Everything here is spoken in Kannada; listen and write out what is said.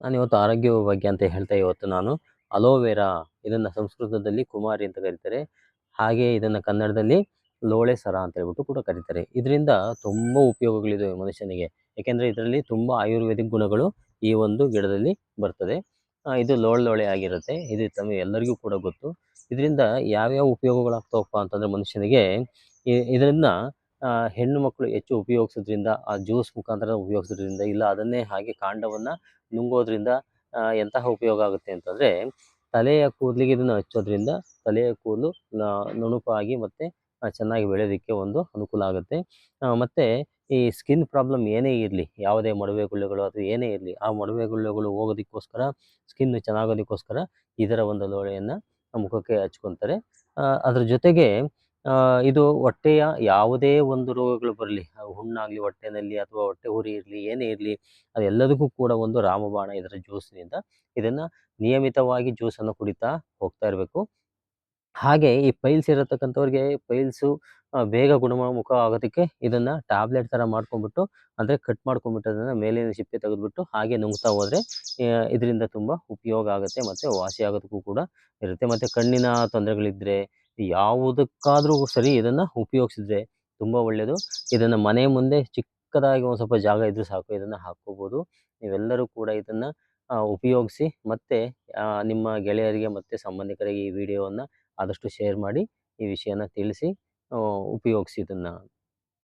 ನಾನಿವತ್ತು ಆರೋಗ್ಯ ಬಗ್ಗೆ ಅಂತ ಹೇಳ್ತಾ ಇವತ್ತು ನಾನು ಅಲೋವೆರಾ ಇದನ್ನ ಸಂಸ್ಕೃತದಲ್ಲಿ ಕುಮಾರಿ ಅಂತ ಕರೀತಾರೆ. ಹಾಗೆ ಇದನ್ನ ಕನ್ನಡದಲ್ಲಿ ಲೋಳೆ ಸರ ಅಂತ ಹೇಳ್ಬಿಟ್ಟು ಕೂಡ ಕರೀತಾರೆ. ಇದರಿಂದ ತುಂಬಾ ಉಪಯೋಗಗಳಿದಾವೆ ಮನುಷ್ಯನಿಗೆ. ಯಾಕೆಂದ್ರೆ ಇದರಲ್ಲಿ ತುಂಬಾ ಆಯುರ್ವೇದಿಕ್ ಗುಣಗಳು ಈ ಒಂದು ಗಿಡದಲ್ಲಿ ಬರ್ತದೆ. ಇದು ಲೋಳೆ ಆಗಿರುತ್ತೆ. ಇದು ಎಲ್ಲರಿಗೂ ಕೂಡ ಗೊತ್ತು. ಇದರಿಂದ ಯಾವ್ಯಾವ ಉಪಯೋಗಗಳಾಗ್ತಾವಪ್ಪ ಅಂತಂದ್ರೆ ಮನುಷ್ಯನಿಗೆ ಇದನ್ನ ಹೆಣ್ಣು ಮಕ್ಕಳು ಹೆಚ್ಚು ಉಪಯೋಗಿಸೋದ್ರಿಂದ, ಆ ಜ್ಯೂಸ್ ಮುಖಾಂತರ ಉಪಯೋಗಿಸೋದ್ರಿಂದ, ಇಲ್ಲ ಅದನ್ನೇ ಹಾಗೆ ಕಾಂಡವನ್ನ ನುಂಗೋದ್ರಿಂದ ಎಂತಹ ಉಪಯೋಗ ಆಗುತ್ತೆ ಅಂತಂದ್ರೆ, ತಲೆಯ ಕೂದಲಿಗೆ ಇದನ್ನ ಹಚ್ಚೋದ್ರಿಂದ ತಲೆಯ ಕೂದಲು ನುಣುಪಾಗಿ ಮತ್ತೆ ಚೆನ್ನಾಗಿ ಬೆಳೆಯೋದಕ್ಕೆ ಒಂದು ಅನುಕೂಲ ಆಗುತ್ತೆ. ಮತ್ತೆ ಈ ಸ್ಕಿನ್ ಪ್ರಾಬ್ಲಮ್ ಏನೇ ಇರಲಿ, ಯಾವುದೇ ಮೊಡವೆ ಗುಳ್ಳೆಗಳು ಅಥವಾ ಏನೇ ಇರಲಿ, ಆ ಮೊಡವೆ ಗುಳ್ಳೆಗಳು ಹೋಗೋದಕ್ಕೋಸ್ಕರ, ಸ್ಕಿನ್ ಚೆನ್ನಾಗೋದಕ್ಕೋಸ್ಕರ ಇದರ ಒಂದು ಲೋಳೆಯನ್ನ ಮುಖಕ್ಕೆ ಹಚ್ಕೊಂತಾರೆ. ಅದ್ರ ಜೊತೆಗೆ ಇದು ಹೊಟ್ಟೆಯ ಯಾವುದೇ ಒಂದು ರೋಗಗಳು ಬರಲಿ, ಹುಣ್ಣಾಗ್ಲಿ ಹೊಟ್ಟೆನಲ್ಲಿ ಅಥವಾ ಹೊಟ್ಟೆ ಉರಿ ಇರಲಿ, ಏನೇ ಇರಲಿ, ಅದೆಲ್ಲದಕ್ಕೂ ಕೂಡ ಒಂದು ರಾಮಬಾಣ ಇದರ ಜ್ಯೂಸ್ನಿಂದ. ಇದನ್ನ ನಿಯಮಿತವಾಗಿ ಜ್ಯೂಸನ್ನು ಕುಡಿತಾ ಹೋಗ್ತಾ ಇರಬೇಕು. ಹಾಗೆ ಈ ಪೈಲ್ಸ್ ಇರತಕ್ಕಂಥವ್ರಿಗೆ ಪೈಲ್ಸು ಬೇಗ ಗುಣಮುಖ ಆಗೋದಕ್ಕೆ ಇದನ್ನ ಟ್ಯಾಬ್ಲೆಟ್ ಥರ ಮಾಡ್ಕೊಂಬಿಟ್ಟು, ಅಂದರೆ ಕಟ್ ಮಾಡ್ಕೊಂಬಿಟ್ಟು ಅದನ್ನ ಮೇಲಿನ ಸಿಪ್ಪೆ ತೆಗೆದ್ಬಿಟ್ಟು ಹಾಗೆ ನುಂಗ್ತಾ ಹೋದ್ರೆ ಇದರಿಂದ ತುಂಬ ಉಪಯೋಗ ಆಗುತ್ತೆ ಮತ್ತು ವಾಸಿ ಆಗೋದಕ್ಕೂ ಕೂಡ ಇರುತ್ತೆ. ಮತ್ತು ಕಣ್ಣಿನ ತೊಂದರೆಗಳಿದ್ರೆ ಯಾವುದಕ್ಕಾದ್ರೂ ಸರಿ ಇದನ್ನ ಉಪಯೋಗಿಸಿದ್ರೆ ತುಂಬ ಒಳ್ಳೆಯದು. ಇದನ್ನ ಮನೆ ಮುಂದೆ ಚಿಕ್ಕದಾಗಿ ಒಂದು ಸ್ವಲ್ಪ ಜಾಗ ಇದ್ರೂ ಸಾಕು, ಇದನ್ನ ಹಾಕ್ಕೋಬೋದು. ನೀವೆಲ್ಲರೂ ಕೂಡ ಇದನ್ನ ಉಪಯೋಗಿಸಿ, ಮತ್ತೆ ನಿಮ್ಮ ಗೆಳೆಯರಿಗೆ ಮತ್ತು ಸಂಬಂಧಿಕರಿಗೆ ಈ ವಿಡಿಯೋವನ್ನು ಆದಷ್ಟು ಶೇರ್ ಮಾಡಿ, ಈ ವಿಷಯನ ತಿಳಿಸಿ ಉಪಯೋಗಿಸಿ ಇದನ್ನ.